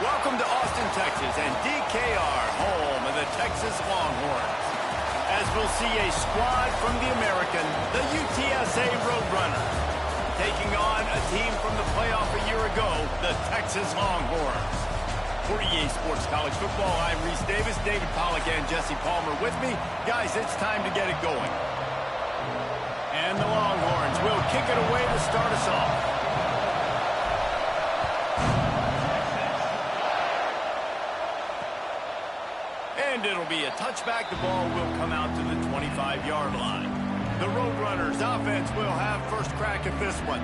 Welcome to Austin, Texas, and DKR, home of the Texas Longhorns. As we'll see a squad from the American, the UTSA Roadrunners, taking on a team from the playoff a year ago, the Texas Longhorns. For EA Sports College Football, I'm Reese Davis, David Pollack, and Jesse Palmer with me. Guys, it's time to get it going. And the Longhorns will kick it away to start us off. And it'll be a touchback. The ball will come out to the 25-yard line. The Roadrunners offense will have first crack at this one.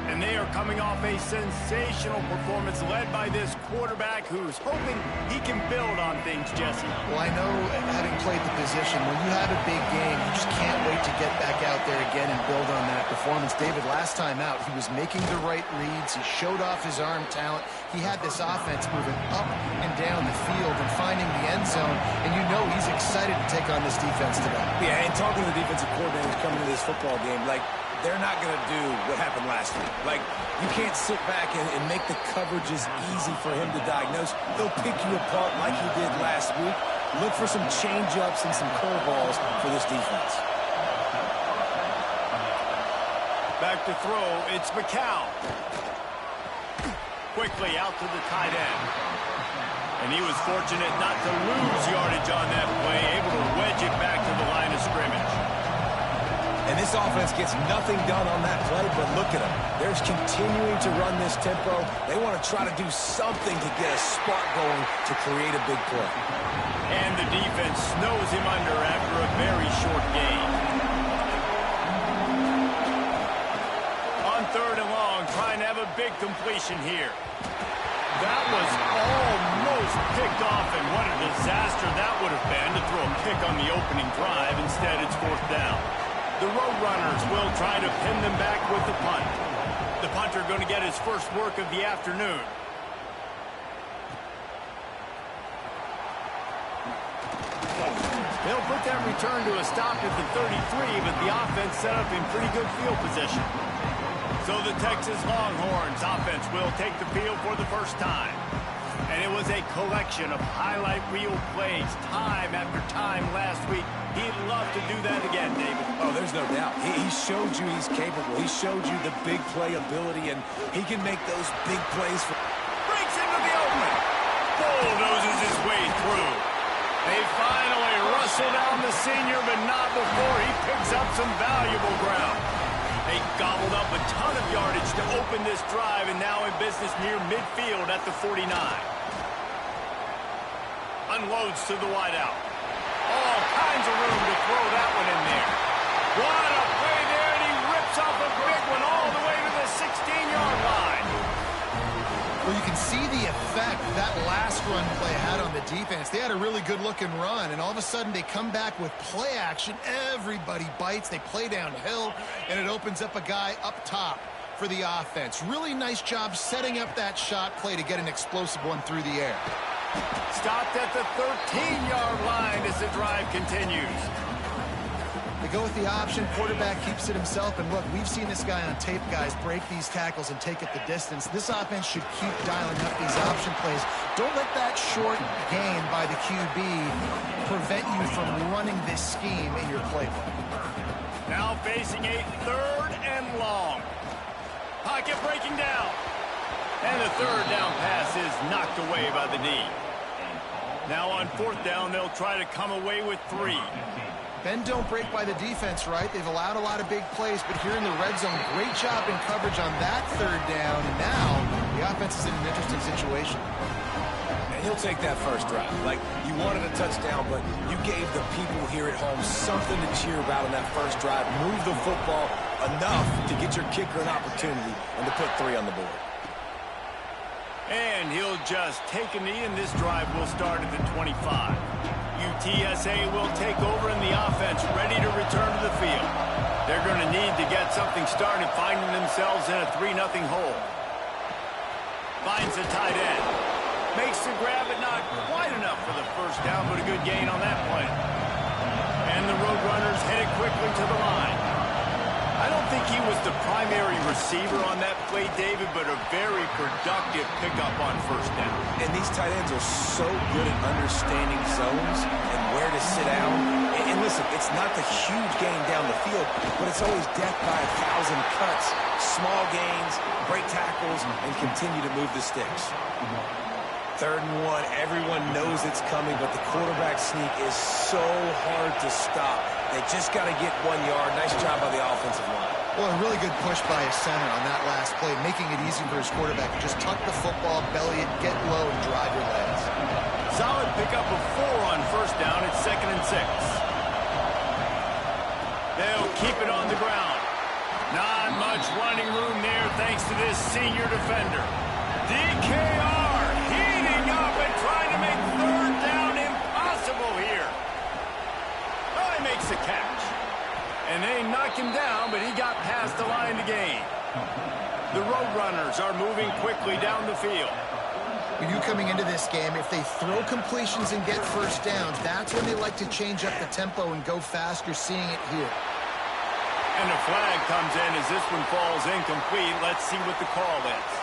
And they are coming off a sensational performance led by this quarterback who's hoping he can build on things, Jesse. Well, I know, having played the position, when you have a big game, you just can't wait to get back out there again and build on that performance. David, last time out, he was making the right reads. He showed off his arm talent. He had this offense moving up and down the field and finding the end zone, and you know he's excited to take on this defense today. Yeah, and talking to the defensive coordinators coming to this football game, like, they're not going to do what happened last week. Like, you can't sit back and make the coverages easy for him to diagnose. They'll pick you apart like he did last week. Look for some change-ups and some curveballs for this defense. Back to throw, it's McCown. Quickly out to the tight end. And he was fortunate not to lose yardage on that play, able to wedge it back to the line of scrimmage. And this offense gets nothing done on that play, but look at them. They're continuing to run this tempo. They want to try to do something to get a spark going to create a big play. And the defense snows him under after a very short gain. On third and long, trying to have a big completion here. That was almost picked off, and what a disaster that would have been to throw a pick on the opening drive. Instead, it's fourth down. The Roadrunners will try to pin them back with the punt. The punter going to get his first work of the afternoon. They'll put that return to a stop at the 33, but the offense set up in pretty good field position. So the Texas Longhorns offense will take the field for the first time. And it was a collection of highlight reel plays time after time last week. He'd love to do that again, David. Oh, there's no doubt. He showed you he's capable. He showed you the big play ability, and he can make those big plays. Breaks into the open. Bulldozes his way through. They finally rustle down the senior, but not before he picks up some valuable ground. They gobbled up a ton of yardage to open this drive, and now in business near midfield at the 49. Unloads to the wideout. All kinds of room to throw that one in there. What a play there, and he rips off a big one all the way to the 16-yard line. Well, you can see the effect that last run play had on the defense. They had a really good-looking run, and all of a sudden they come back with play action. Everybody bites. They play downhill, and it opens up a guy up top for the offense. Really nice job setting up that shot play to get an explosive one through the air. Stopped at the 13-yard line as the drive continues. They go with the option. Quarterback keeps it himself. And look, we've seen this guy on tape, guys, break these tackles and take it the distance. This offense should keep dialing up these option plays. Don't let that short gain by the QB prevent you from running this scheme in your playbook. Now facing a 3rd and long. Pocket breaking down. And the 3rd down pass is knocked away by the D. Now on 4th down, they'll try to come away with 3. Bend don't break by the defense, right? They've allowed a lot of big plays, but here in the red zone, great job in coverage on that 3rd down. And now the offense is in an interesting situation. And he'll take that first drive. Like, you wanted a touchdown, but you gave the people here at home something to cheer about on that first drive. Move the football enough to get your kicker an opportunity and to put 3 on the board. And he'll just take a knee, and this drive will start at the 25. UTSA will take over in the offense, ready to return to the field. They're going to need to get something started, finding themselves in a 3-0 hole. Finds the tight end. Makes the grab, but not quite enough for the first down, but a good gain on that play. And the Roadrunners headed quickly to the line. I don't think he was the primary receiver on that play, David, but a very productive pickup on first down. And these tight ends are so good at understanding zones and where to sit down. And listen, it's not the huge gain down the field, but it's always death by 1,000 cuts, small gains, break tackles, and continue to move the sticks. 3rd and 1, everyone knows it's coming, but the quarterback sneak is so hard to stop. They just got to get 1 yard. Nice job by the offensive line. Well, a really good push by his center on that last play, making it easy for his quarterback to just tuck the football, belly it, get low, and drive your legs. Solid pickup of 4 on first down at 2nd and 6. They'll keep it on the ground. Not much running room there thanks to this senior defender. DKR heating up and trying to make 3rd down impossible here. Oh, he makes the catch. And they knock him down, but he got past the line to gain. The Roadrunners are moving quickly down the field. When you coming into this game, if they throw completions and get first downs, that's when they like to change up the tempo and go fast. You're seeing it here. And a flag comes in as this one falls incomplete. Let's see what the call is.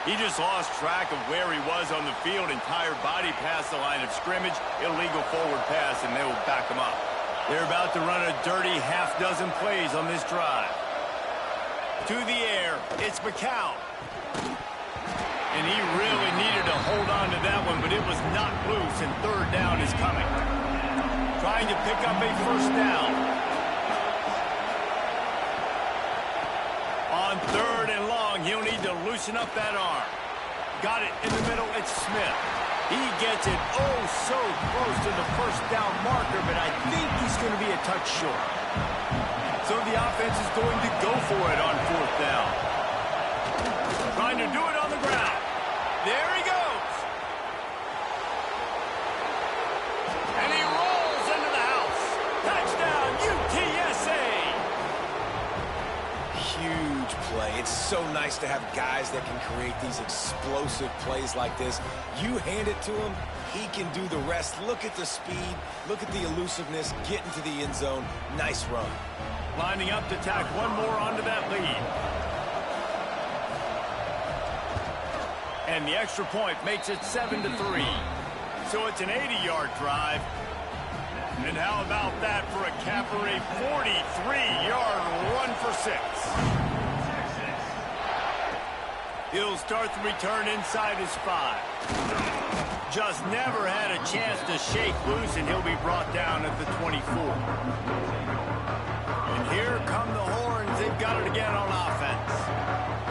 He just lost track of where he was on the field. Entire body past the line of scrimmage. Illegal forward pass, and they will back him up. They're about to run a dirty half-dozen plays on this drive. To the air, it's McCown. And he really needed to hold on to that one, but it was not loose, and 3rd down is coming. Trying to pick up a first down. On 3rd and long, he'll need to loosen up that arm. Got it in the middle, it's Smith. He gets it oh so close to the first down marker, but I think he's going to be a touch short. So the offense is going to go for it on 4th down. Trying to do it on the ground. There he goes. And he rolls into the house. Touchdown, UTSA. Huge play. It's so nice to have guys that can create these explosive plays like this. You hand it to him, he can do the rest. Look at the speed. Look at the elusiveness. Get into the end zone. Nice run. Lining up to tack one more onto that lead. And the extra point makes it 7-3. So it's an 80-yard drive. And how about that for a capper, a 43-yard run for 6. He'll start the return inside his 5. Just never had a chance to shake loose, and he'll be brought down at the 24. And here come the horns. They've got it again on offense.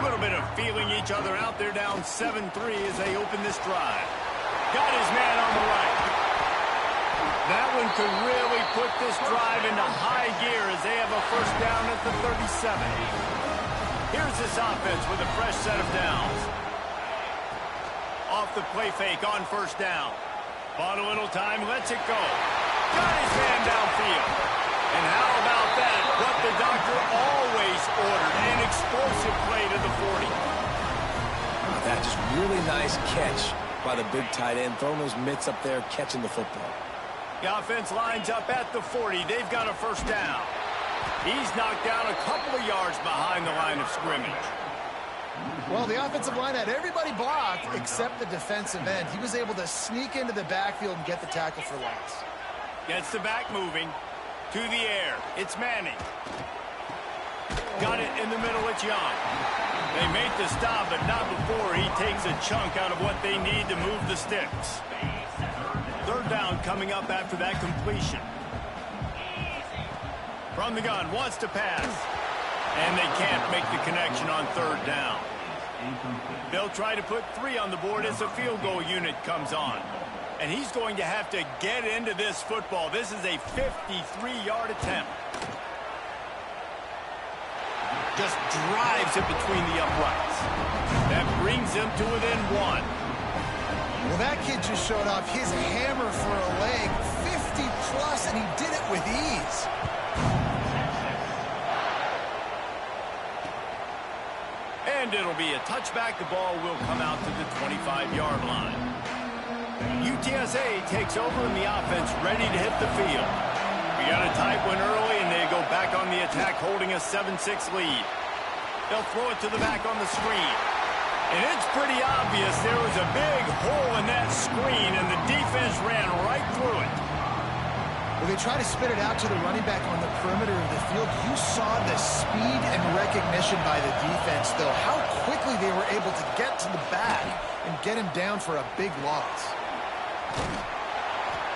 A little bit of feeling each other out there, down 7-3 as they open this drive. Got his man on the right. That one could really put this drive into high gear as they have a first down at the 37. Here's this offense with a fresh set of downs. Off the play fake on first down. Bought a little time, lets it go. Got his man downfield. And how about that? What the doctor always ordered, an explosive play to the 40. That just Really nice catch by the big tight end, throwing those mitts up there, catching the football. The offense lines up at the 40. They've got a first down. He's knocked down a couple of yards behind the line of scrimmage. Well, the offensive line had everybody blocked except the defensive end. He was able to sneak into the backfield and get the tackle for loss. Gets the back moving. To the air. It's Manning. Got it in the middle. It's Young. They make the stop, but not before he takes a chunk out of what they need to move the sticks. Third down coming up after that completion. From the gun, wants to pass. And they can't make the connection on third down. They'll try to put 3 on the board as the field goal unit comes on. And he's going to have to get into this football. This is a 53-yard attempt. Just drives it between the uprights. That brings him to within 1. Well, that kid just showed off his hammer for a leg, 50-plus, and he did it with ease. And it'll be a touchback. The ball will come out to the 25-yard line. UTSA takes over in the offense, ready to hit the field. We got a tight one early, and they go back on the attack, holding a 7-6 lead. They'll throw it to the back on the screen. And it's pretty obvious there was a big hole in that screen, and the defense ran right through it. Well, they try to spit it out to the running back on the perimeter of the field. You saw the speed and recognition by the defense, though. How quickly they were able to get to the back and get him down for a big loss.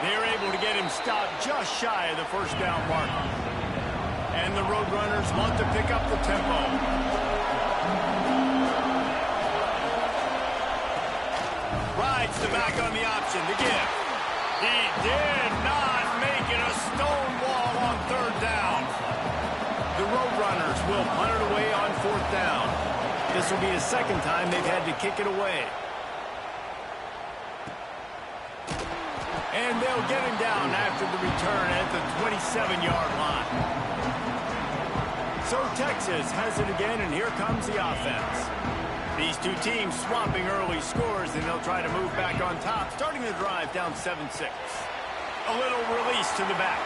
They're able to get him stopped just shy of the first down marker. And the Roadrunners want to pick up the tempo. Rides the back on the option to give. He did not make it a stone wall on third down. The Roadrunners will punt it away on fourth down. This will be the second time they've had to kick it away. And they'll get him down after the return at the 27-yard line. So Texas has it again, and here comes the offense. These two teams swapping early scores, and they'll try to move back on top, starting the drive down 7-6. A little release to the back.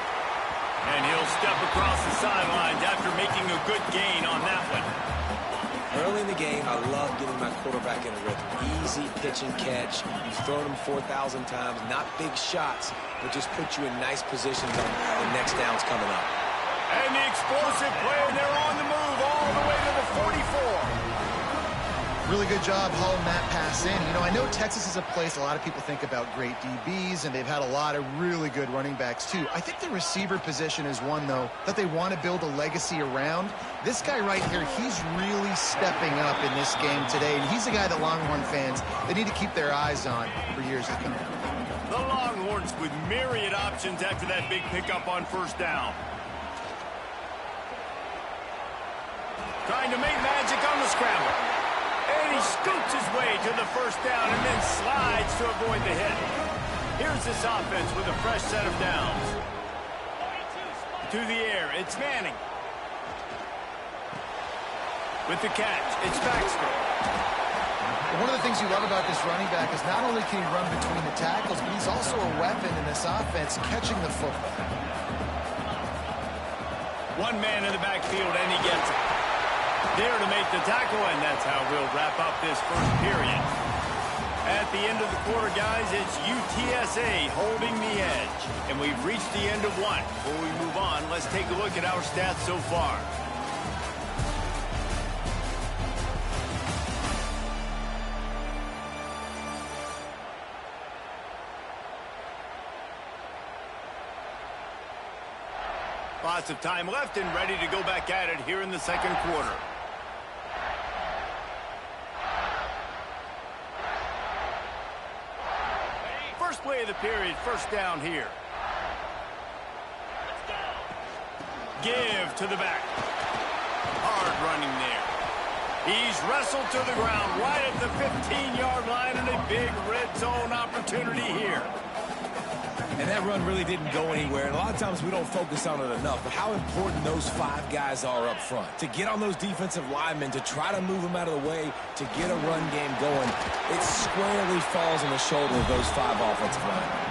And he'll step across the sidelines after making a good gain on that one. Early in the game, I love getting my quarterback in a rhythm. Easy pitch and catch. You've thrown them 4,000 times. Not big shots, but just put you in nice positions on the next downs coming up. And the explosive play, and they're on the move all the way to the 44. Really good job hauling that pass in. You know, I know Texas is a place a lot of people think about great DBs, and they've had a lot of really good running backs, too. I think the receiver position is one, though, that they want to build a legacy around. This guy right here, he's really stepping up in this game today, and he's the guy that Longhorn fans, they need to keep their eyes on for years to come. The Longhorns with myriad options after that big pickup on first down. Trying to make magic on the scramble. And he scoots his way to the first down and then slides to avoid the hit. Here's this offense with a fresh set of downs. To the air, it's Manning. With the catch, it's Baxter. One of the things you love about this running back is not only can he run between the tackles, but he's also a weapon in this offense catching the football. One man in the backfield, and he gets it. There to make the tackle, and that's how we'll wrap up this first period. At the end of the quarter, guys, it's UTSA holding the edge. And we've reached the end of one. Before we move on, let's take a look at our stats so far. Lots of time left and ready to go back at it here in the second quarter. First play of the period, first down here. Give to the back. Hard running there. He's wrestled to the ground right at the 15-yard line, and a big red zone opportunity here. And that run really didn't go anywhere. And a lot of times we don't focus on it enough. But how important those 5 guys are up front. To get on those defensive linemen, to try to move them out of the way, to get a run game going, it squarely falls on the shoulder of those 5 offensive linemen.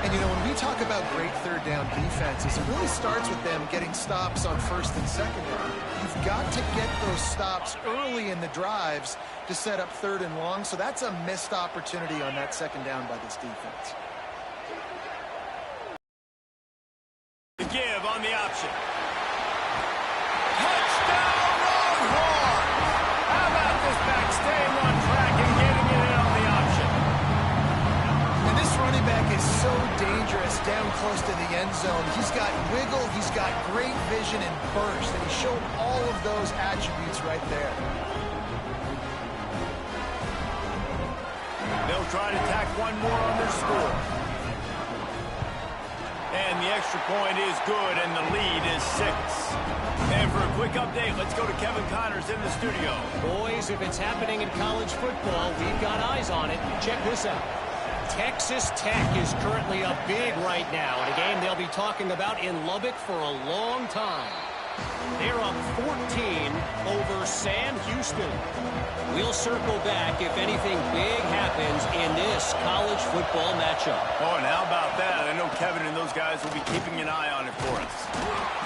And, you know, when we talk about great third down defenses, it really starts with them getting stops on first and second down. You've got to get those stops early in the drives to set up third and long. So that's a missed opportunity on that second down by this defense. The give on the option. Touchdown, Longhorn! How about this back staying on track and getting it in on the option? And this running back is so dangerous down close to the end zone. He's got wiggle, he's got great vision and burst, and he showed all of those attributes right there. They'll try to tack one more on their score. And the extra point is good, and the lead is 6. And for a quick update, let's go to Kevin Connors in the studio. Boys, if it's happening in college football, we've got eyes on it. Check this out. Texas Tech is currently up big right now in a game they'll be talking about in Lubbock for a long time. They're up 14 over Sam Houston. We'll circle back if anything big happens in this college football matchup. Oh, and how about that? I know Kevin and those guys will be keeping an eye on it for us.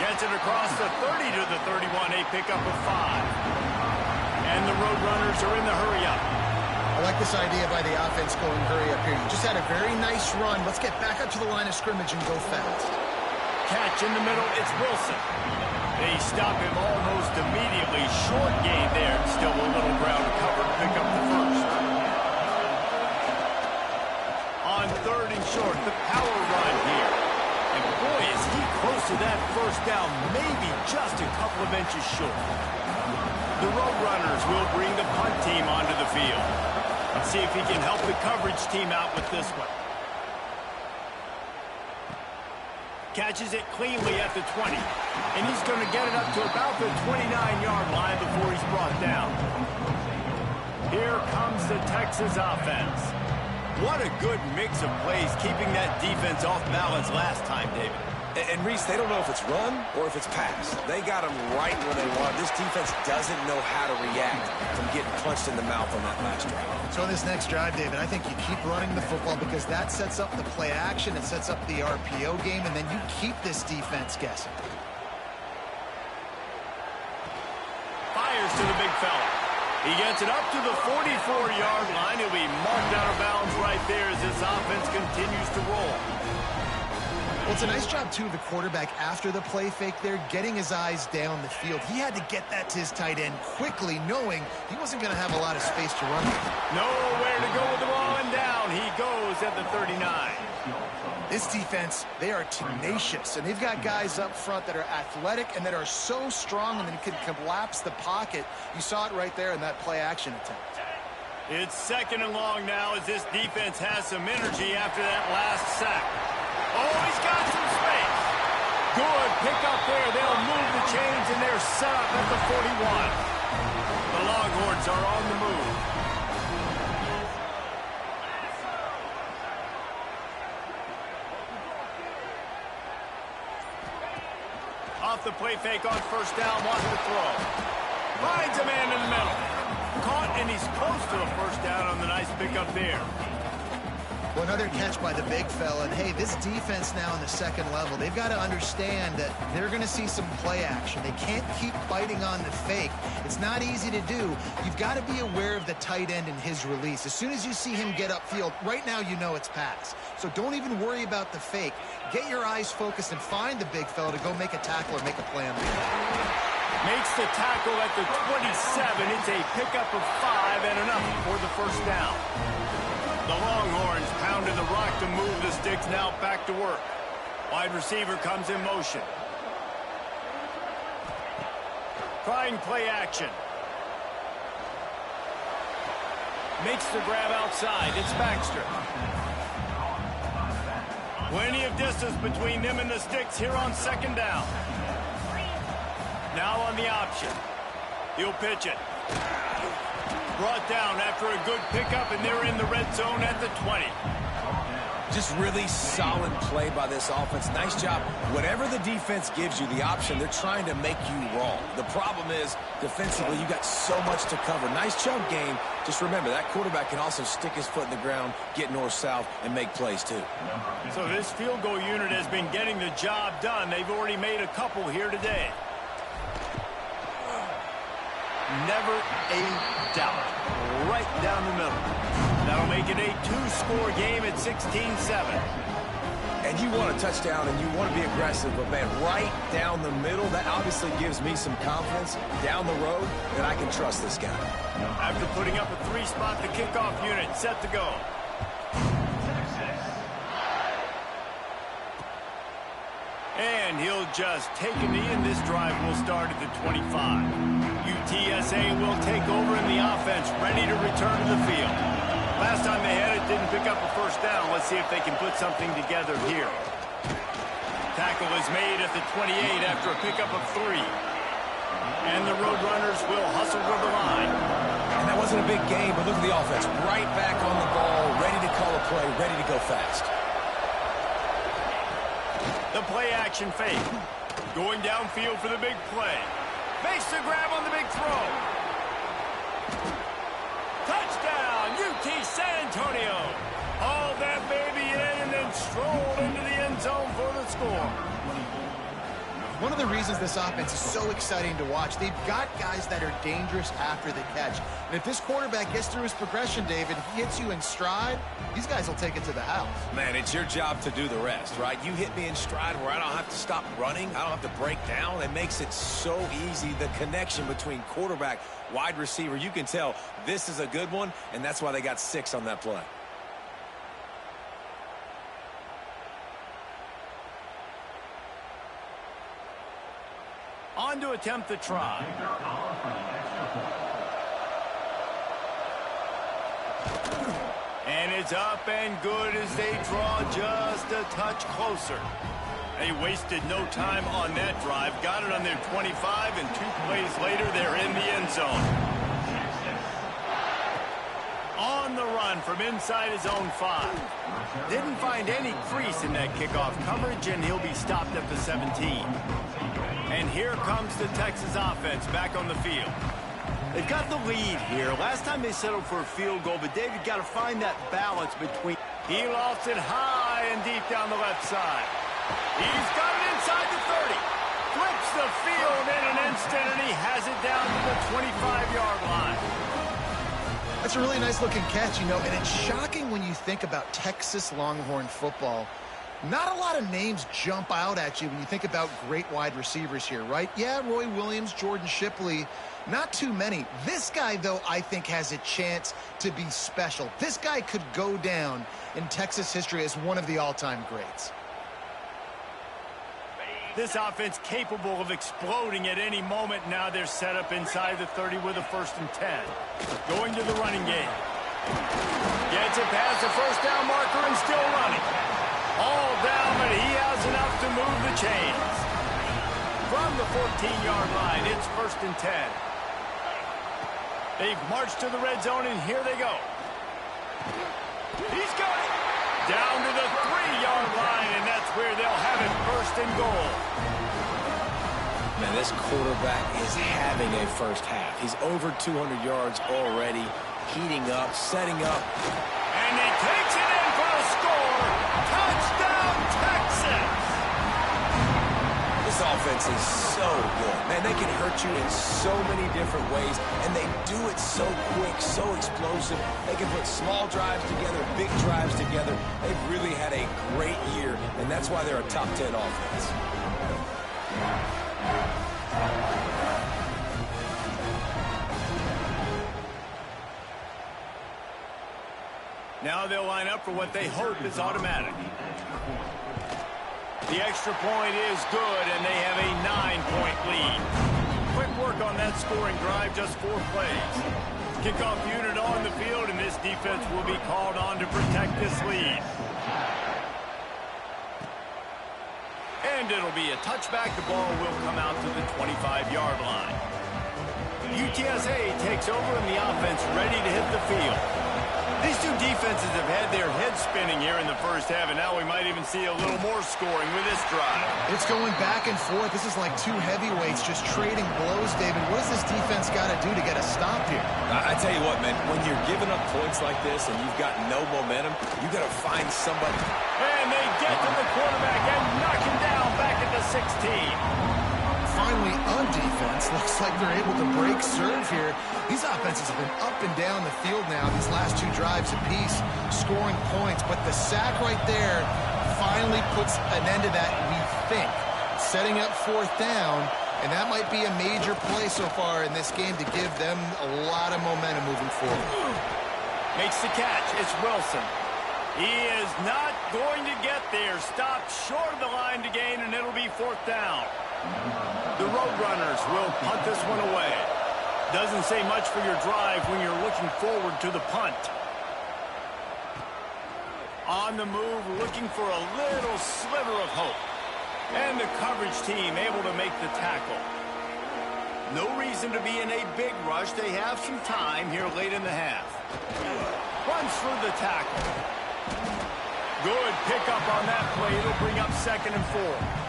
Gets it across the 30 to the 31, a pickup of 5. And the Roadrunners are in the hurry-up. I like this idea by the offense going hurry up here. You just had a very nice run. Let's get back up to the line of scrimmage and go fast. Catch in the middle, it's Wilson. They stop him almost immediately. Short gain there. Still a little ground covered. Pick up the first. On third and short, the power run here. And boy, is he close to that first down. Maybe just a couple of inches short. The Roadrunners will bring the punt team onto the field. Let's see if he can help the coverage team out with this one. Catches it cleanly at the 20. And he's going to get it up to about the 29-yard line before he's brought down. Here comes the Texas offense. What a good mix of plays, keeping that defense off balance last time, David. And Reese, they don't know if it's run or if it's pass. They got them right where they want. This defense doesn't know how to react from getting punched in the mouth on that last drive. So in this next drive, David, I think you keep running the football because that sets up the play action, it sets up the RPO game, and then you keep this defense guessing. Fires to the big fella. He gets it up to the 44-yard line. He'll be marked out of bounds right there as this offense continues to roll. Well, it's a nice job, too, of the quarterback after the play fake there, getting his eyes down the field. He had to get that to his tight end quickly, knowing he wasn't going to have a lot of space to run with. Nowhere to go with the ball, and down he goes at the 39. This defense, they are tenacious, and they've got guys up front that are athletic and that are so strong and that can collapse the pocket. You saw it right there in that play-action attempt. It's second and long now as this defense has some energy after that last sack. Oh, he's got some space. Good pickup there. They'll move the chains, and they're set up at the 41. The Longhorns are on the move. Off the play fake on first down, wants to throw. Finds a man in the middle. Caught, and he's close to a first down on the nice pickup there. Well, another catch by the big fella. And, hey, this defense now in the second level, they've got to understand that they're going to see some play action. They can't keep biting on the fake. It's not easy to do. You've got to be aware of the tight end and his release. As soon as you see him get upfield, right now you know it's pass. So don't even worry about the fake. Get your eyes focused and find the big fella to go make a tackle or make a play on the field. Makes the tackle at the 27. It's a pickup of 5 and enough for the first down. The Longhorns pounded the rock to move the sticks, now back to work. Wide receiver comes in motion. Trying play action. Makes the grab outside. It's Baxter. Plenty of distance between them and the sticks here on second down. Now on the option. He'll pitch it. Brought down after a good pickup, and they're in the red zone at the 20. Just really solid play by this offense. Nice job. Whatever the defense gives you the option, they're trying to make you wrong. The problem is, defensively, you got so much to cover. Nice chunk game. Just remember, that quarterback can also stick his foot in the ground, get north-south, and make plays, too. So this field goal unit has been getting the job done. They've already made a couple here today. Never a doubt. Right down the middle. That'll make it a two-score game at 16-7. And you want a touchdown and you want to be aggressive, but, man, right down the middle, that obviously gives me some confidence down the road that I can trust this guy. After putting up a three-spot, the kickoff unit set to go. And he'll just take a knee, and this drive will start at the 25. UTSA will take over in the offense, ready to return to the field. Last time they had it, didn't pick up a first down. Let's see if they can put something together here. Tackle is made at the 28 after a pickup of 3. And the Roadrunners will hustle to the line. And that wasn't a big game, but look at the offense. Right back on the ball, ready to call a play, ready to go fast. The play action fake. Going downfield for the big play. Makes the grab on the big throw. Touchdown, UT San Antonio. Hauled that baby in and then strolled into the end zone for the score. One of the reasons this offense is so exciting to watch, they've got guys that are dangerous after the catch. And if this quarterback gets through his progression, David, he hits you in stride, these guys will take it to the house. Man, it's your job to do the rest, right? You hit me in stride where I don't have to stop running. I don't have to break down. It makes it so easy. The connection between quarterback, wide receiver, you can tell this is a good one, and that's why they got 6 on that play. On to attempt the try. And it's up and good as they draw just a touch closer. They wasted no time on that drive. Got it on their 25, and 2 plays later, they're in the end zone. On the run from inside his own 5. Didn't find any crease in that kickoff coverage, and he'll be stopped at the 17. And here comes the Texas offense back on the field. They've got the lead here. Last time they settled for a field goal, but David got to find that balance between. He lofts it high and deep down the left side. He's got it inside the 30. Flips the field in an instant, and he has it down to the 25-yard line. That's a really nice-looking catch, you know, and it's shocking when you think about Texas Longhorn football. Not a lot of names jump out at you when you think about great wide receivers here, right? Yeah, Roy Williams, Jordan Shipley, not too many. This guy, though, I think has a chance to be special. This guy could go down in Texas history as one of the all-time greats. This offense capable of exploding at any moment. Now they're set up inside the 30 with a 1st and 10. Going to the running game. Gets it past the first down marker and still running. All down, but he has enough to move the chains. From the 14-yard line, it's 1st and 10. They've marched to the red zone, and here they go. He's got it. Down to the 3-yard line, and that's where they'll have it, 1st and goal. Man, this quarterback is having a first half. He's over 200 yards already, heating up, setting up. And he takes it in for a score. Touchdown, Texas! This offense is so good. Man, they can hurt you in so many different ways, and they do it so quick, so explosive. They can put small drives together, big drives together. They've really had a great year, and that's why they're a top 10 offense. Now they'll line up for what they hope is automatic. The extra point is good, and they have a 9-point lead. Quick work on that scoring drive, just 4 plays. Kickoff unit on the field, and this defense will be called on to protect this lead. And it'll be a touchback. The ball will come out to the 25-yard line. UTSA takes over, and the offense ready to hit the field. These two defenses have had their heads spinning here in the first half, and now we might even see a little more scoring with this drive. It's going back and forth. This is like two heavyweights just trading blows, David. What does this defense got to do to get a stop here? I tell you what, man, when you're giving up points like this and you've got no momentum, you got to find somebody. And they get to the quarterback and knock him down back at the 16. Finally on defense. Looks like they're able to break serve here. These offenses have been up and down the field now, these last two drives apiece, scoring points. But the sack right there finally puts an end to that, we think. Setting up fourth down, and that might be a major play so far in this game to give them a lot of momentum moving forward. Makes the catch. It's Wilson. He is not going to get there. Stopped short of the line to gain, and it'll be fourth down. The Roadrunners will punt this one away. Doesn't say much for your drive when you're looking forward to the punt. On the move, looking for a little sliver of hope. And the coverage team able to make the tackle. No reason to be in a big rush. They have some time here late in the half. Runs through the tackle. Good pickup on that play. It'll bring up 2nd and 4.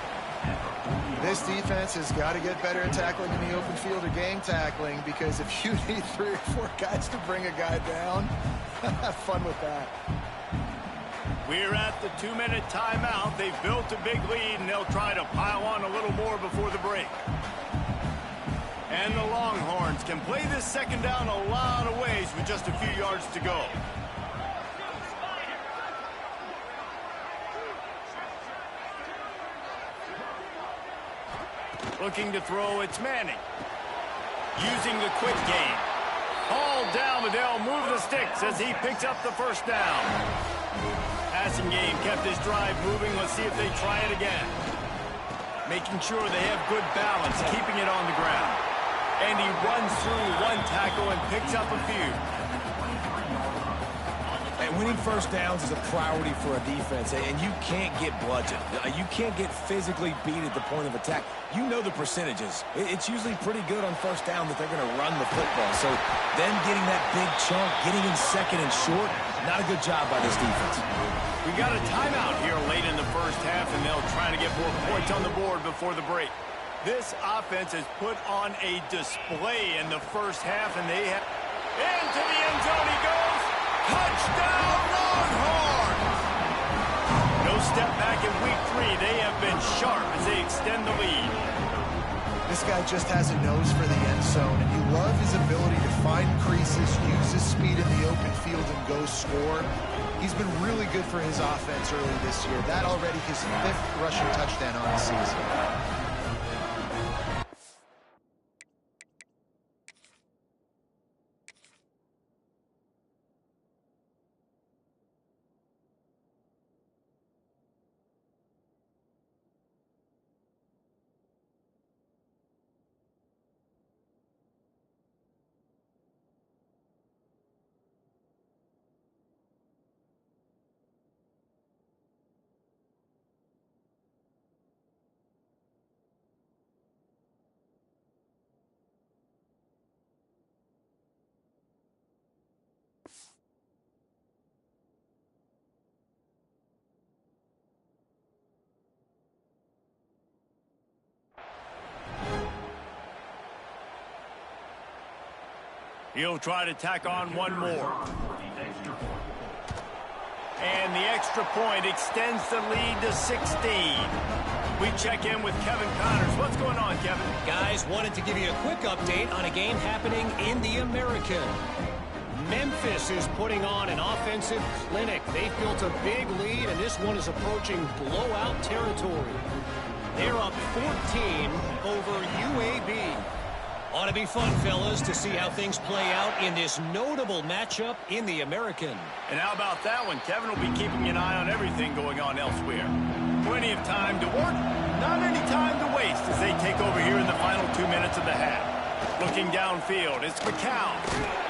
This defense has got to get better at tackling in the open field or gang tackling, because if you need 3 or 4 guys to bring a guy down, have fun with that. We're at the 2-minute timeout. They've built a big lead, and they'll try to pile on a little more before the break. And the Longhorns can play this second down a lot of ways with just a few yards to go. Looking to throw, it's Manning. Using the quick game. All down, but they'll move the sticks as he picks up the first down. Passing game kept his drive moving. Let's see if they try it again. Making sure they have good balance, keeping it on the ground. And he runs through one tackle and picks up a few. And winning first downs is a priority for a defense, and you can't get bludgeoned. You can't get physically beat at the point of attack. You know the percentages. It's usually pretty good on first down that they're going to run the football. So them getting that big chunk, getting in 2nd and short, not a good job by this defense. We got a timeout here late in the first half, and they'll try to get more points on the board before the break. This offense has put on a display in the first half, and they have... Into the end zone he goes! Touchdown, Longhorns! No step back in week 3. They have been sharp as they extend the lead. This guy just has a nose for the end zone, and you love his ability to find creases, use his speed in the open field, and go score. He's been really good for his offense early this year. That already his 5th rushing touchdown on the season. He'll try to tack on one more. And the extra point extends the lead to 16. We check in with Kevin Connors. What's going on, Kevin? Guys, wanted to give you a quick update on a game happening in the American. Memphis is putting on an offensive clinic. They've built a big lead, and this one is approaching blowout territory. They're up 14 over UAB. Ought to be fun, fellas, to see how things play out in this notable matchup in the American. And how about that one? Kevin will be keeping an eye on everything going on elsewhere. Plenty of time to work, not any time to waste as they take over here in the final 2 minutes of the half. Looking downfield, it's McCown.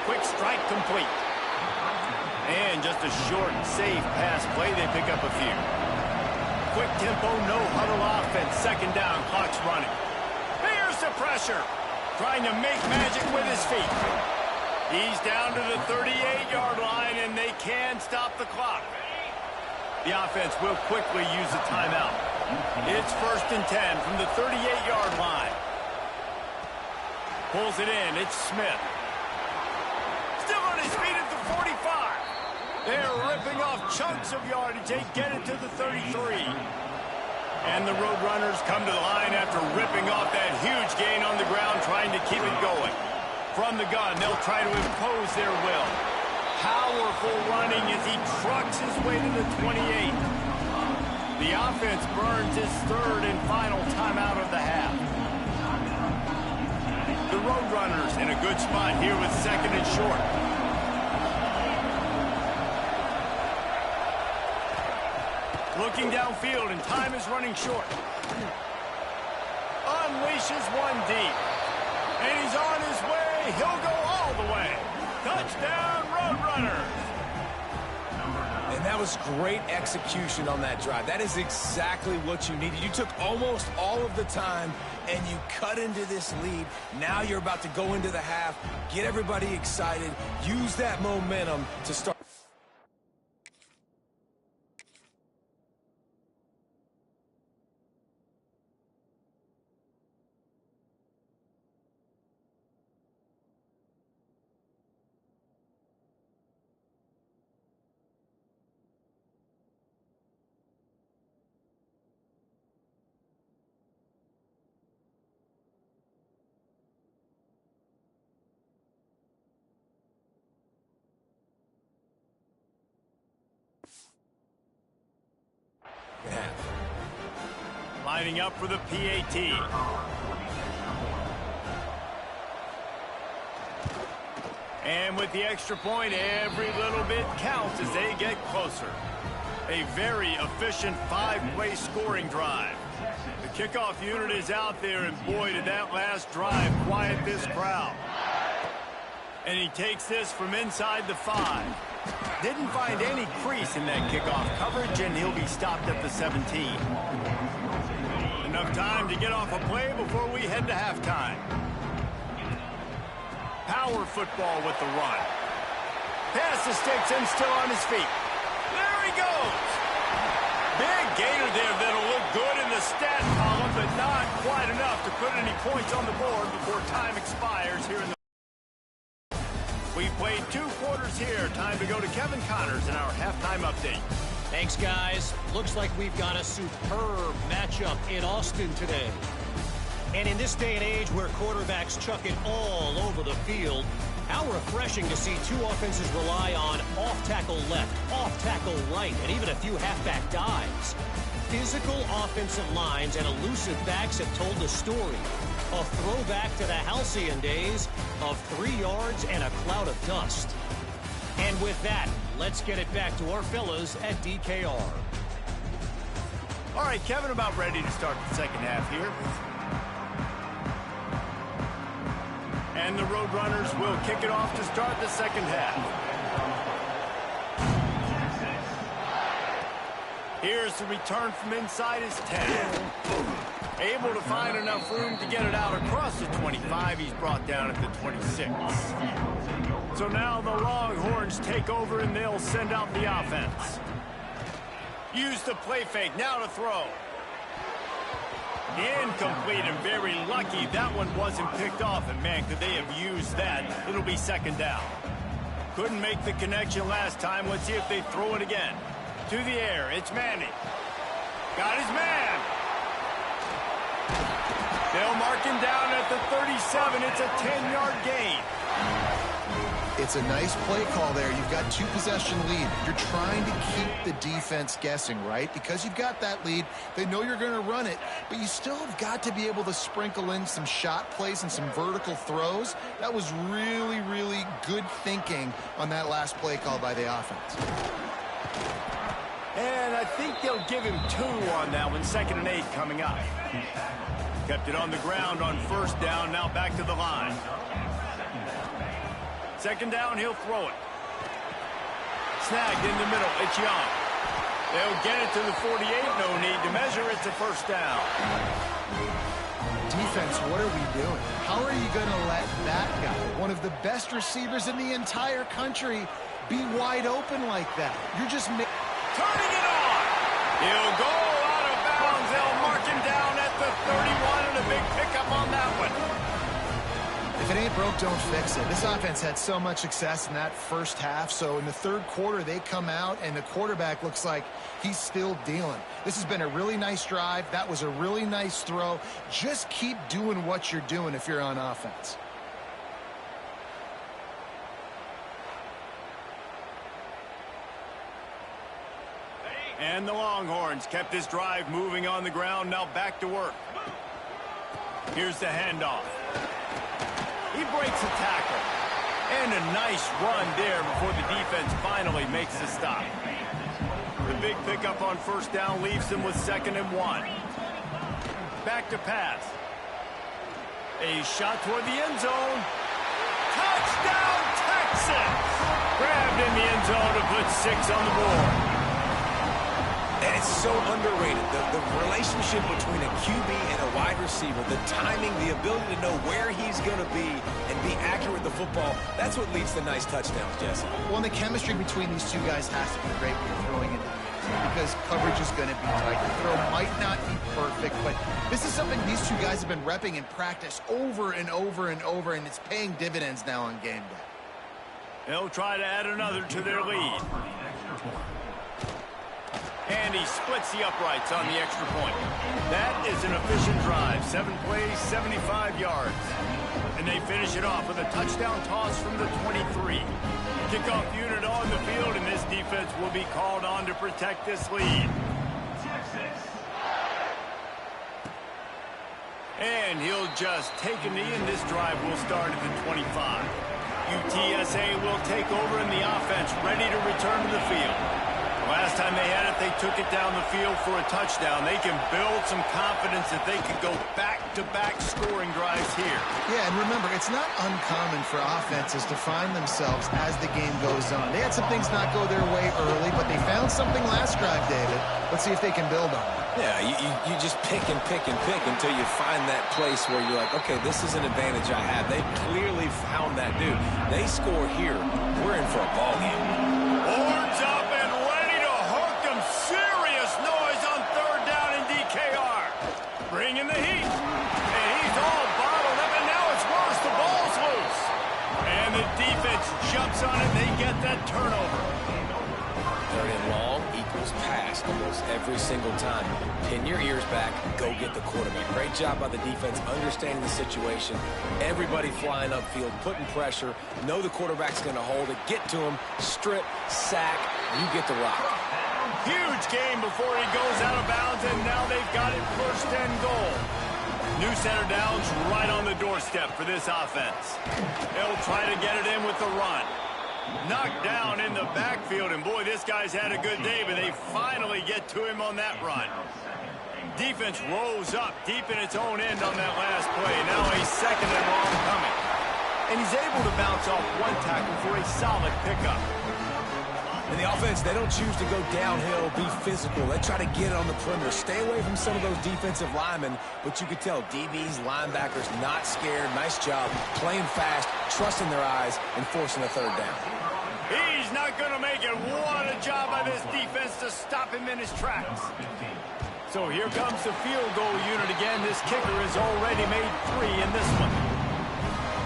Quick strike complete. And just a short, safe pass play, they pick up a few. Quick tempo, no huddle offense. 2nd down, clock's running. Here's the pressure. Trying to make magic with his feet. He's down to the 38-yard line, and they can stop the clock. The offense will quickly use a timeout. It's 1st and 10 from the 38-yard line. Pulls it in. It's Smith. Still on his feet at the 45. They're ripping off chunks of yardage. They get it to the 33. And the Roadrunners come to the line after ripping off that huge gain on the ground, trying to keep it going. From the gun, they'll try to impose their will. Powerful running as he trucks his way to the 28. The offense burns his 3rd and final timeout of the half. The Roadrunners in a good spot here with 2nd and short. Looking downfield, and time is running short. Unleashes one deep. And he's on his way. He'll go all the way. Touchdown, Roadrunners. And that was great execution on that drive. That is exactly what you needed. You took almost all of the time, and you cut into this lead. Now you're about to go into the half, get everybody excited, use that momentum to start. Lining up for the PAT. And with the extra point, every little bit counts as they get closer. A very efficient 5-play scoring drive. The kickoff unit is out there, and boy, did that last drive quiet this crowd. And he takes this from inside the 5. Didn't find any crease in that kickoff coverage, and he'll be stopped at the 17. Enough time to get off a play before we head to halftime. Power football with the run. Past the sticks and still on his feet. There he goes. Big gainer there that'll look good in the stat column, but not quite enough to put any points on the board before time expires here in the... We've played 2 quarters here. Time to go to Kevin Connors in our halftime update. Thanks, guys. Looks like we've got a superb matchup in Austin today. And in this day and age where quarterbacks chuck it all over the field, how refreshing to see 2 offenses rely on off-tackle left, off-tackle right, and even a few halfback dives. Physical offensive lines and elusive backs have told the story. A throwback to the halcyon days of 3 yards and a cloud of dust. And with that, let's get it back to our fellas at DKR. All right, Kevin, about ready to start the second half here. And the Roadrunners will kick it off to start the second half. Here's the return from inside his 10. Able to find enough room to get it out across the 25. He's brought down at the 26. So now the Longhorns take over, and they'll send out the offense. Use the play fake. Now to throw. Incomplete, and very lucky that one wasn't picked off. And, man, could they have used that? It'll be second down. Couldn't make the connection last time. Let's see if they throw it again. To the air. It's Manning. Got his man. They'll mark him down at the 37. It's a 10-yard gain. It's a nice play call there. You've got 2-possession lead. You're trying to keep the defense guessing, right? Because you've got that lead, they know you're going to run it, but you still have got to be able to sprinkle in some shot plays and some vertical throws. That was really, really good thinking on that last play call by the offense. And I think they'll give him 2 on that one. 2nd and 8 coming up. Kept it on the ground on first down. Now back to the line. Second down, he'll throw it. Snagged in the middle. It's Young. They'll get it to the 48. No need to measure. It's a first down. Defense, what are we doing? How are you going to let that guy, one of the best receivers in the entire country, be wide open like that? You're just turning it on. He'll go out of bounds. They'll mark him down at the 31, and a big pickup on that one. If it ain't broke, don't fix it. This offense had so much success in that first half, so in the third quarter, they come out, and the quarterback looks like he's still dealing. This has been a really nice drive. That was a really nice throw. Just keep doing what you're doing if you're on offense. And the Longhorns kept this drive moving on the ground. Now back to work. Here's the handoff. He breaks a tackle. And a nice run there before the defense finally makes the stop. The big pickup on first down leaves them with 2nd and 1. Back to pass. A shot toward the end zone. Touchdown, Texas! Grabbed in the end zone to put 6 on the board. And it's so underrated. The relationship between a QB and a wide receiver, the timing, the ability to know where he's going to be and be accurate with the football, that's what leads to nice touchdowns, Jesse. Well, and the chemistry between these two guys has to be great when you're throwing into the end zone because coverage is going to be tight. The throw might not be perfect, but this is something these two guys have been repping in practice over and over and over, and it's paying dividends now on game day. They'll try to add another to their lead. And he splits the uprights on the extra point. That is an efficient drive. 7 plays, 75 yards. And they finish it off with a touchdown toss from the 23. Kickoff unit on the field, and this defense will be called on to protect this lead. And he'll just take a knee, and this drive will start at the 25. UTSA will take over in the offense, ready to return to the field. Last time they had it, they took it down the field for a touchdown. They can build some confidence that they could go back-to-back scoring drives here. Yeah, and remember, it's not uncommon for offenses to find themselves as the game goes on. They had some things not go their way early, but they found something last drive, David. Let's see if they can build on it. Yeah, you just pick and pick and pick until you find that place where you're like, okay, this is an advantage I have. They clearly found that dude. They score here. We're in for a ball game. Horns up and ready to hook them. Serious noise on 3rd down in DKR. Bringing the heat. And he's all bottled up, and now it's worse. The ball's loose. And the defense jumps on it. They get that turnover. 3rd and long equals pass almost every single time. Pin your ears back, go get the quarterback. Great job by the defense understanding the situation. Everybody flying upfield, putting pressure. Know the quarterback's going to hold it. Get to him, strip, sack. You get the rock. Huge game before he goes out of bounds, and now they've got it 1st and goal. New center downs right on the doorstep for this offense. They'll try to get it in with the run. Knocked down in the backfield, and boy, this guy's had a good day, but they finally get to him on that run. Defense rose up deep in its own end on that last play. Now a 2nd and long coming. And he's able to bounce off one tackle for a solid pickup. In the offense, they don't choose to go downhill, be physical. They try to get it on the perimeter. Stay away from some of those defensive linemen, but you could tell DBs, linebackers, not scared. Nice job playing fast, trusting their eyes, and forcing a 3rd down. He's not going to make it. What a job by this defense to stop him in his tracks. So here comes the field goal unit again. This kicker has already made 3 in this one.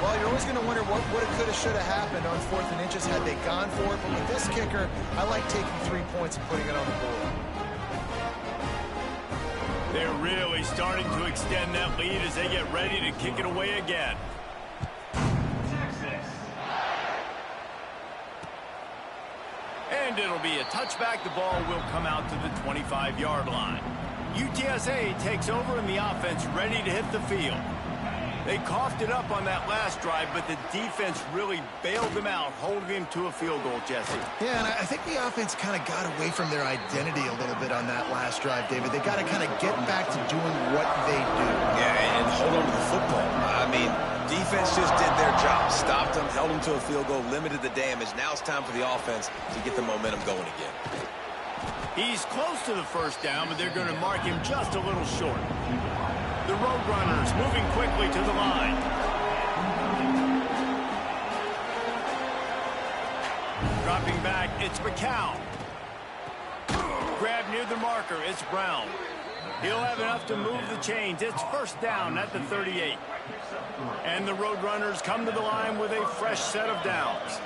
Well, you're always going to wonder what it could have, should have happened on 4th and inches had they gone for it. But with this kicker, I like taking 3 points and putting it on the board. They're really starting to extend that lead as they get ready to kick it away again. And it'll be a touchback. The ball will come out to the 25-yard line. UTSA takes over in the offense, ready to hit the field. They coughed it up on that last drive, but the defense really bailed them out, holding him to a field goal, Jesse. Yeah, and I think the offense kind of got away from their identity a little bit on that last drive, David. They got to kind of get back to doing what they do. Yeah, and hold on to the football. I mean, defense just did their job. Stopped them, held them to a field goal, limited the damage. Now it's time for the offense to get the momentum going again. He's close to the first down, but they're going to mark him just a little short. The Roadrunners moving quickly to the line. Dropping back, it's McCown. Grab near the marker, it's Brown. He'll have enough to move the chains. It's first down at the 38. And the Roadrunners come to the line with a fresh set of downs.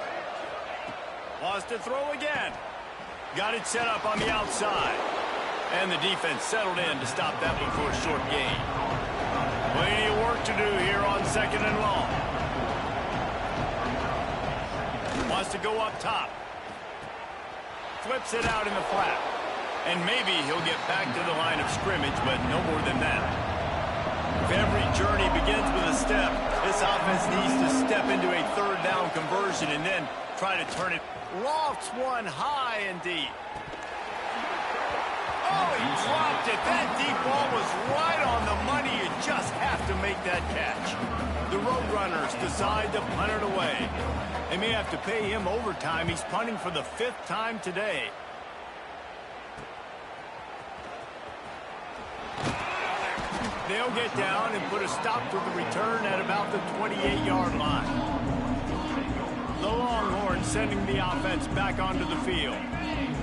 Wants to throw again. Got it set up on the outside. And the defense settled in to stop that one for a short gain. Plenty of work to do here on 2nd and long. Wants to go up top. Flips it out in the flat. And maybe he'll get back to the line of scrimmage, but no more than that. If every journey begins with a step, this offense needs to step into a third down conversion and then try to turn it. Lofts one high and deep. Oh, he dropped it. That deep ball was right on the money. You just have to make that catch. The Roadrunners decide to punt it away. They may have to pay him overtime. He's punting for the 5th time today. They'll get down and put a stop to the return at about the 28-yard line. The Longhorns sending the offense back onto the field.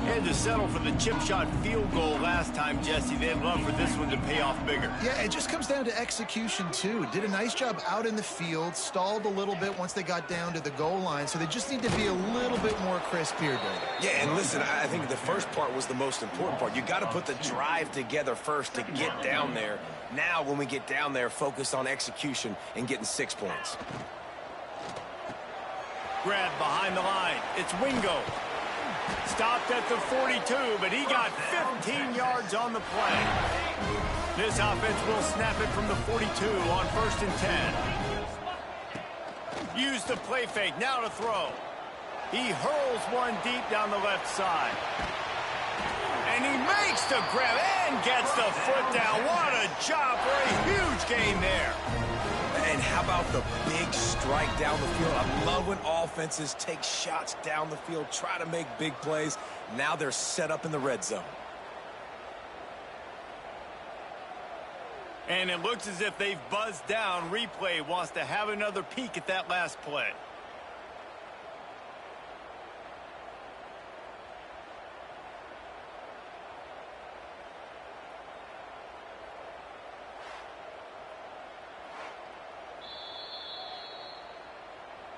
Had to settle for the chip shot field goal last time, Jesse. They'd love for this one to pay off bigger. Yeah, it just comes down to execution, too. Did a nice job out in the field, stalled a little bit once they got down to the goal line, so they just need to be a little bit more crisp here, David. Yeah, and listen, I think the first part was the most important part. You got to put the drive together first to get down there. Now, when we get down there, focus on execution and getting 6 points. Grab behind the line. It's Wingo. Stopped at the 42, but he got 15 yards on the play. This offense will snap it from the 42 on 1st and 10. Use the play fake, now to throw. He hurls one deep down the left side. And he makes the grab and gets the foot down. What a job for a huge gain there. And how about the big strike down the field? I love when offenses take shots down the field, try to make big plays. Now they're set up in the red zone. And it looks as if they've buzzed down. Replay wants to have another peek at that last play.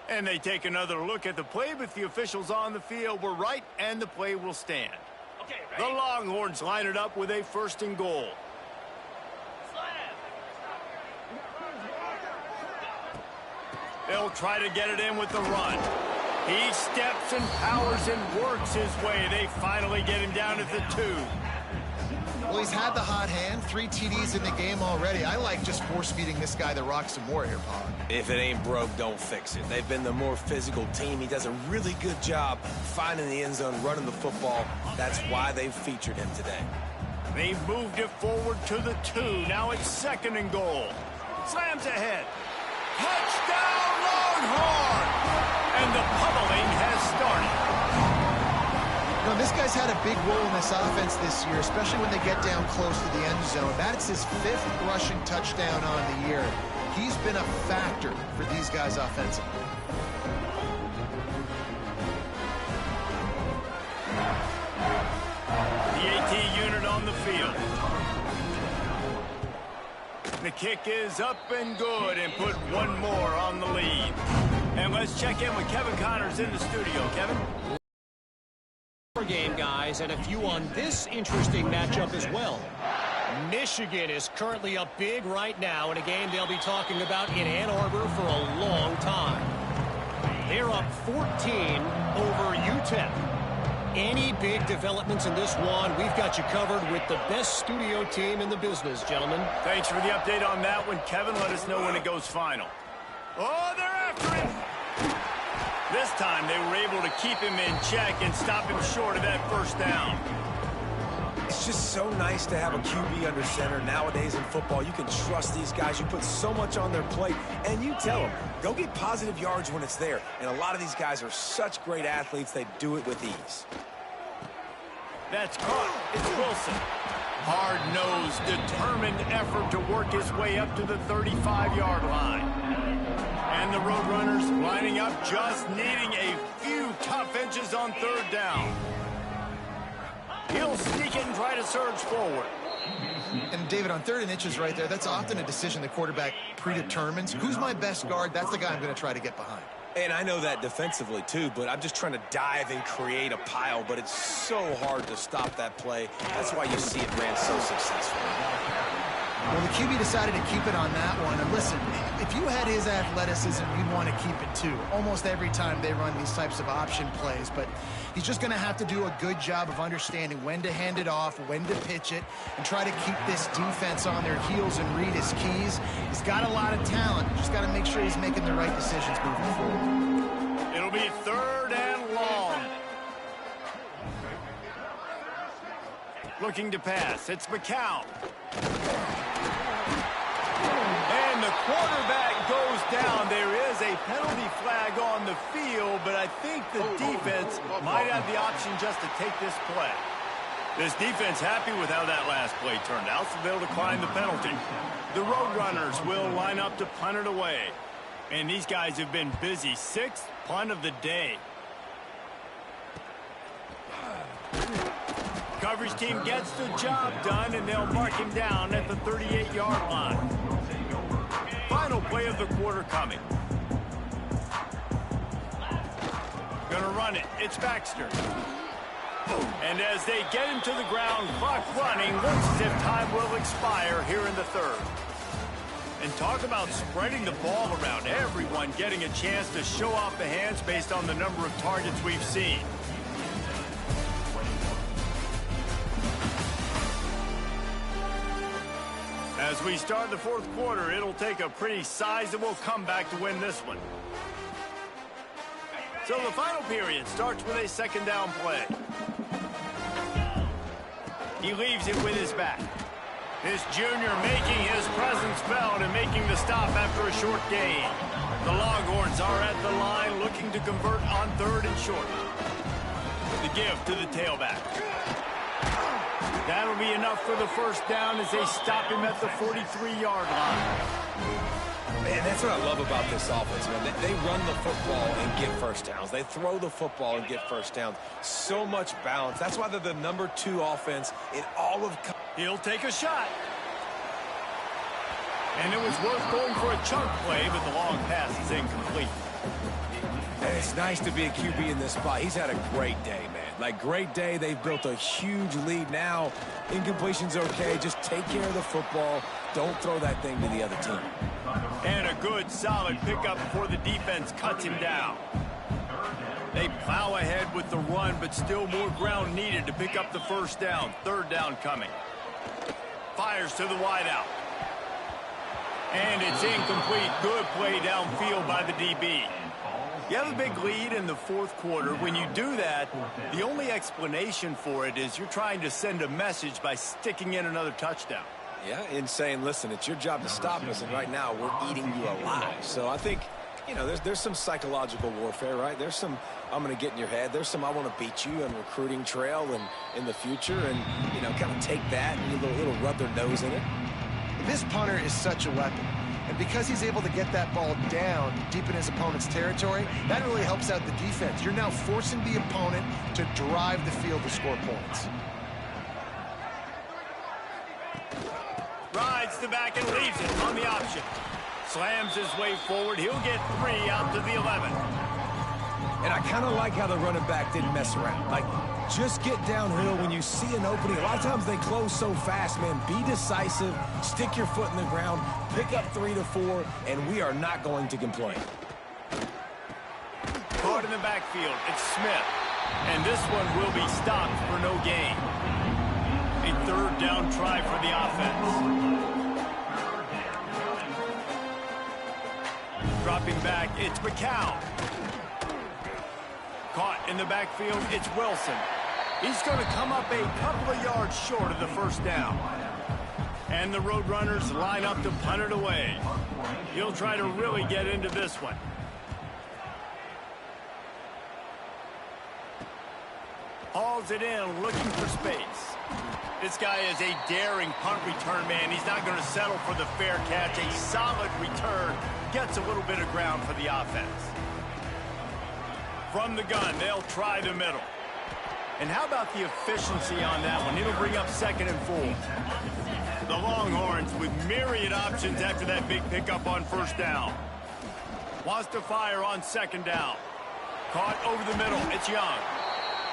And they take another look at the play, but the officials on the field were right, and the play will stand. Okay, the Longhorns line it up with a 1st and goal. They'll try to get it in with the run. He steps and powers and works his way. They finally get him down at the 2. Well, he's had the hot hand, 3 TDs in the game already. I like just force-feeding this guy the rock some more here, Paul. If it ain't broke, don't fix it. They've been the more physical team. He does a really good job finding the end zone, running the football. That's why they've featured him today. They've moved it forward to the 2. Now it's 2nd and goal. Slams ahead. Touchdown, Longhorn! And the pummeling has started. You know, this guy's had a big role in this offense this year, especially when they get down close to the end zone. That's his 5th rushing touchdown on the year. He's been a factor for these guys offensively. The AT unit on the field. The kick is up and good and put one more on the lead. And let's check in with Kevin Connors in the studio. Kevin? Game, guys, and a few on this interesting matchup as well. Michigan is currently up big right now in a game they'll be talking about in Ann Arbor for a long time. They're up 14 over UTEP. Any big developments in this one, we've got you covered with the best studio team in the business, gentlemen. Thanks for the update on that one, Kevin. Let us know when it goes final. Oh, they're after him. This time they were able to keep him in check and stop him short of that first down. It's just so nice to have a QB under center. Nowadays in football, you can trust these guys. You put so much on their plate, and you tell them, go get positive yards when it's there. And a lot of these guys are such great athletes, they do it with ease. That's caught. It's Wilson. Hard-nosed, determined effort to work his way up to the 35-yard line. And the Roadrunners lining up, just needing a few tough inches on third down. He'll sneak it and try to surge forward. And, David, on 3rd and inches right there, that's often a decision the quarterback predetermines. Who's my best guard? That's the guy I'm going to try to get behind. And I know that defensively, too, but I'm just trying to dive and create a pile, but it's so hard to stop that play. That's why you see it ran so successfully. Well, the QB decided to keep it on that one. And listen, if you had his athleticism, you'd want to keep it too. Almost every time they run these types of option plays. But he's just going to have to do a good job of understanding when to hand it off, when to pitch it, and try to keep this defense on their heels and read his keys. He's got a lot of talent. Just got to make sure he's making the right decisions moving forward. It'll be 3rd and long. Looking to pass. It's McCown. And the quarterback goes down. There is a penalty flag on the field, but I think the defense might have the option just to take this play. This defense happy with how that last play turned out, so they'll decline the penalty. The Roadrunners will line up to punt it away. And these guys have been busy. 6th punt of the day. Coverage team gets the job done, and they'll mark him down at the 38-yard line. Final play of the quarter coming. Gonna run it. It's Baxter. And as they get him to the ground, clock running, looks as if time will expire here in the 3rd. And talk about spreading the ball around. Everyone getting a chance to show off the hands based on the number of targets we've seen. As we start the 4th quarter, it'll take a pretty sizable comeback to win this one. So the final period starts with a 2nd down play. He leaves it with his back. This junior making his presence felt and making the stop after a short gain. The Longhorns are at the line looking to convert on 3rd and short. The give to the tailback. That'll be enough for the 1st down as they stop him at the 43-yard line. Man, that's what I love about this offense, man. They run the football and get 1st downs. They throw the football and get 1st downs. So much balance. That's why they're the number 2 offense in all of... He'll take a shot. And it was worth going for a chunk play, but the long pass is incomplete. And it's nice to be a QB in this spot. He's had a great day, man. Like, great day. They've built a huge lead now. Incompletion's okay. Just take care of the football. Don't throw that thing to the other team. And a good, solid pickup before the defense cuts him down. They plow ahead with the run, but still more ground needed to pick up the 1st down. 3rd down coming. Fires to the wideout. And it's incomplete. Good play downfield by the DB. You have a big lead in the 4th quarter. When you do that, the only explanation for it is you're trying to send a message by sticking in another touchdown. Yeah, and saying, listen, it's your job to stop us, and right now we're eating you alive. So I think, you know, there's some psychological warfare, right? There's some, I'm going to get in your head. There's some, I want to beat you on recruiting trail and in the future, and, you know, kind of take that and a little rub their nose in it. This punter is such a weapon. And because he's able to get that ball down deep in his opponent's territory, that really helps out the defense. You're now forcing the opponent to drive the field to score points. Rides the back and leaves it on the option. Slams his way forward. He'll get 3 out to the 11. And I kind of like how the running back didn't mess around. Like, just get downhill when you see an opening. A lot of times they close so fast, man. Be decisive. Stick your foot in the ground. Pick up 3 to 4, and we are not going to complain. Caught in the backfield. It's Smith. And this one will be stopped for no gain. A 3rd down try for the offense. Dropping back, it's McCown. Caught in the backfield, it's Wilson. He's going to come up a couple of yards short of the 1st down. And the Roadrunners line up to punt it away. He'll try to really get into this one. Hauled hauls it in, looking for space. This guy is a daring punt return man. He's not going to settle for the fair catch. A solid return gets a little bit of ground for the offense. From the gun, they'll try the middle. And how about the efficiency on that one? It'll bring up 2nd and 4. The Longhorns with myriad options after that big pickup on 1st down. Wants to fire on 2nd down. Caught over the middle. It's Young.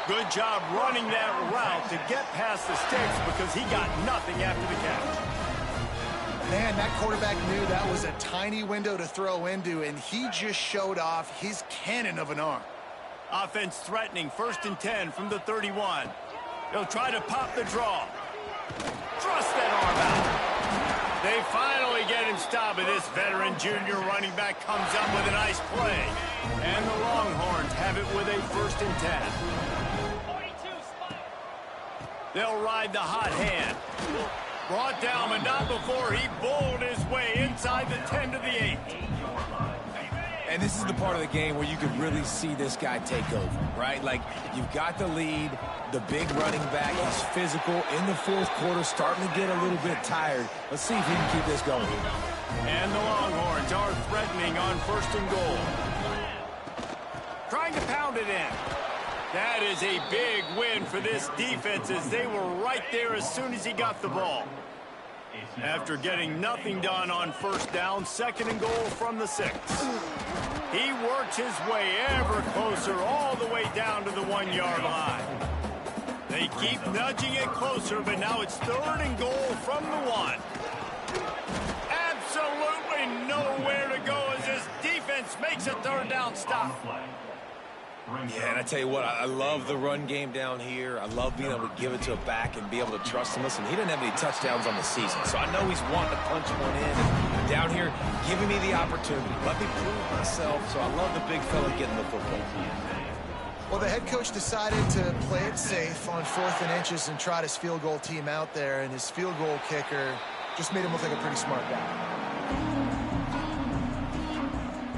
Good job running that route to get past the sticks because he got nothing after the catch. Man, that quarterback knew that was a tiny window to throw into, and he just showed off his cannon of an arm. Offense threatening, 1st and 10 from the 31. They'll try to pop the draw. Thrust that arm out. They finally get him stopped, and this veteran junior running back comes up with a nice play. And the Longhorns have it with a 1st and 10. They'll ride the hot hand. Brought down, but not before he bowled his way inside the 10 to the 8. And this is the part of the game where you can really see this guy take over, right? Like, you've got the lead, the big running back, he's physical in the 4th quarter, starting to get a little bit tired. Let's see if he can keep this going. And the Longhorns are threatening on 1st and goal. Trying to pound it in. That is a big win for this defense as they were right there as soon as he got the ball. After getting nothing done on 1st down, 2nd and goal from the 6. He works his way ever closer all the way down to the 1-yard line. They keep nudging it closer, but now it's 3rd and goal from the 1. Absolutely nowhere to go as this defense makes a 3rd down stop. Yeah, and I tell you what, I love the run game down here. I love being able to give it to a back and be able to trust him. Listen, he didn't have any touchdowns on the season, so I know he's wanting to punch one in. And down here, giving me the opportunity. Let me prove myself, so I love the big fella getting the football. Well, the head coach decided to play it safe on 4th and inches and trot his field goal team out there, and his field goal kicker just made him look like a pretty smart guy.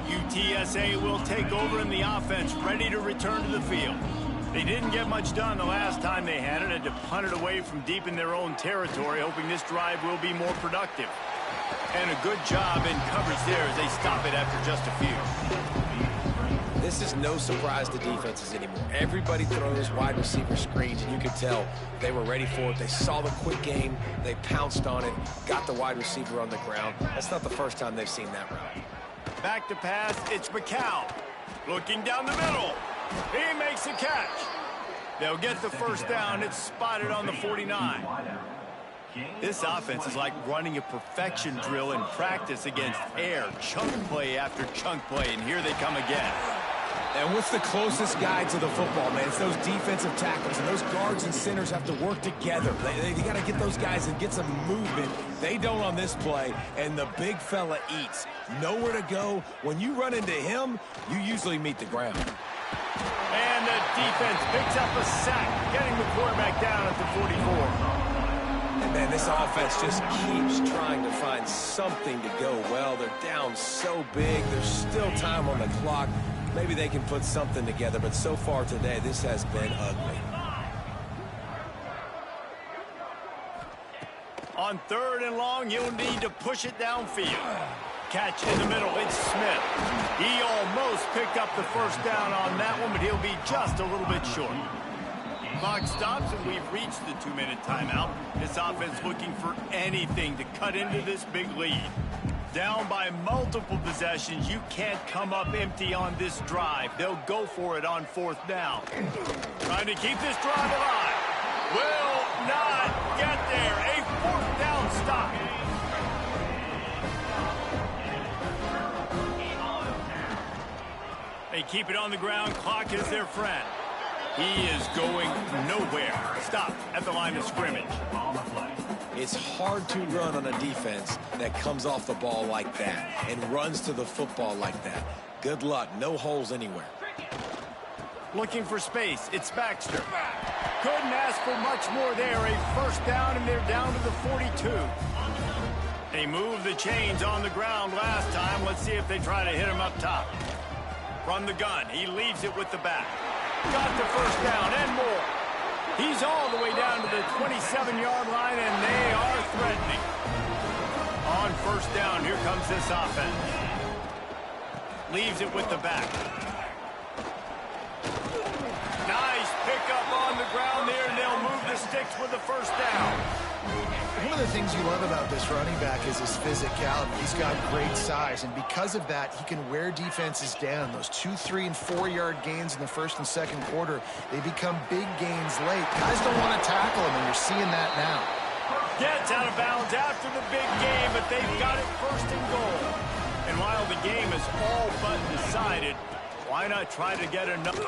UTSA will take over in the offense, ready to return to the field. They didn't get much done the last time they had it. Had to punt it away from deep in their own territory, hoping this drive will be more productive. And a good job in coverage there as they stop it after just a few. This is no surprise to defenses anymore. Everybody throws wide receiver screens, and you could tell they were ready for it. They saw the quick game. They pounced on it, got the wide receiver on the ground. That's not the first time they've seen that route. Back to pass, it's McCown. Looking down the middle. He makes the catch. They'll get the 1st down. It's spotted on the 49. This offense is like running a perfection drill in practice against air. Chunk play after chunk play, and here they come again. And what's the closest guy to the football, man? It's those defensive tackles, and those guards and centers have to work together. They got to get those guys and get some movement. They don't on this play, and the big fella eats. Nowhere to go. When you run into him, you usually meet the ground. And the defense picks up a sack, getting the quarterback down at the 44. And man, this offense just keeps trying to find something to go well. They're down so big. There's still time on the clock. Maybe they can put something together, but so far today, this has been ugly. On 3rd and long, you'll need to push it downfield. Catch in the middle, it's Smith. He almost picked up the 1st down on that one, but he'll be just a little bit short. Clock stops, and we've reached the 2-minute timeout. This offense looking for anything to cut into this big lead. Down by multiple possessions, you can't come up empty on this drive. They'll go for it on 4th down. Trying to keep this drive alive. Will not get there. A 4th down stop. They keep it on the ground. Clock is their friend. He is going nowhere. Stop at the line of scrimmage. It's hard to run on a defense that comes off the ball like that and runs to the football like that. Good luck. No holes anywhere. Looking for space. It's Baxter. Couldn't ask for much more there. A 1st down, and they're down to the 42. They moved the chains on the ground last time. Let's see if they try to hit him up top. From the gun, he leaves it with the back. Got the 1st down and more. He's all the way down to the 27-yard line, and they are threatening. On first down, here comes this offense. Leaves it with the back. Nice pickup on the ground there, and they'll move the sticks with the first down. One of the things you love about this running back is his physicality. He's got great size, and because of that, he can wear defenses down. Those 2, 3, and 4-yard gains in the first and second quarter, they become big gains late. Guys don't want to tackle him, and you're seeing that now. Gets out of bounds after the big game, but they've got it first and goal. And while the game is all but decided, why not try to get another?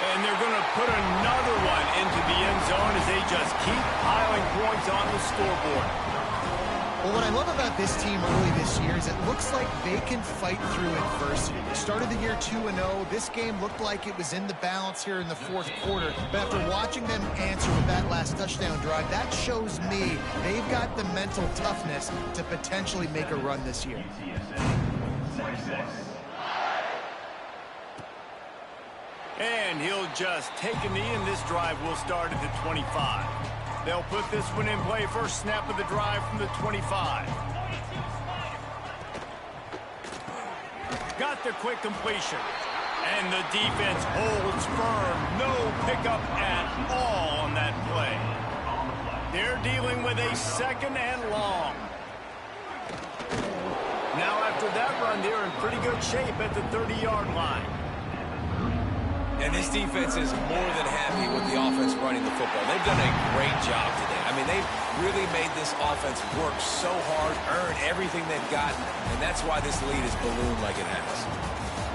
And they're going to put another one into the end zone as they just keep piling points on the scoreboard. Well, what I love about this team early this year is it looks like they can fight through adversity. They started the year 2-0. This game looked like it was in the balance here in the fourth quarter. But after watching them answer with that last touchdown drive, that shows me they've got the mental toughness to potentially make a run this year. And he'll just take a knee, and this drive will start at the 25. They'll put this one in play. First snap of the drive from the 25. Got the quick completion. And the defense holds firm. No pickup at all on that play. They're dealing with a second and long. Now after that run, they're in pretty good shape at the 30-yard line. And this defense is more than happy with the offense running the football. They've done a great job today. I mean, they've really made this offense work so hard, earn everything they've gotten, and that's why this lead is ballooned like it has.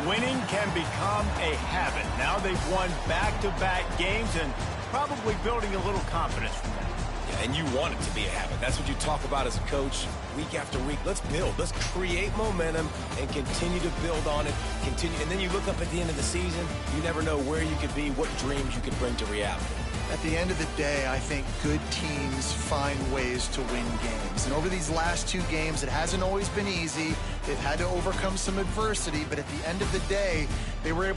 Winning can become a habit. Now they've won back-to-back games and probably building a little confidence from that. Yeah, and you want it to be a habit. That's what you talk about as a coach week after week. Let's build. Let's create momentum and continue to build on it. Continue, and then you look up at the end of the season, you never know where you could be, what dreams you could bring to reality. At the end of the day, I think good teams find ways to win games. And over these last 2 games, it hasn't always been easy. They've had to overcome some adversity, but at the end of the day, they were able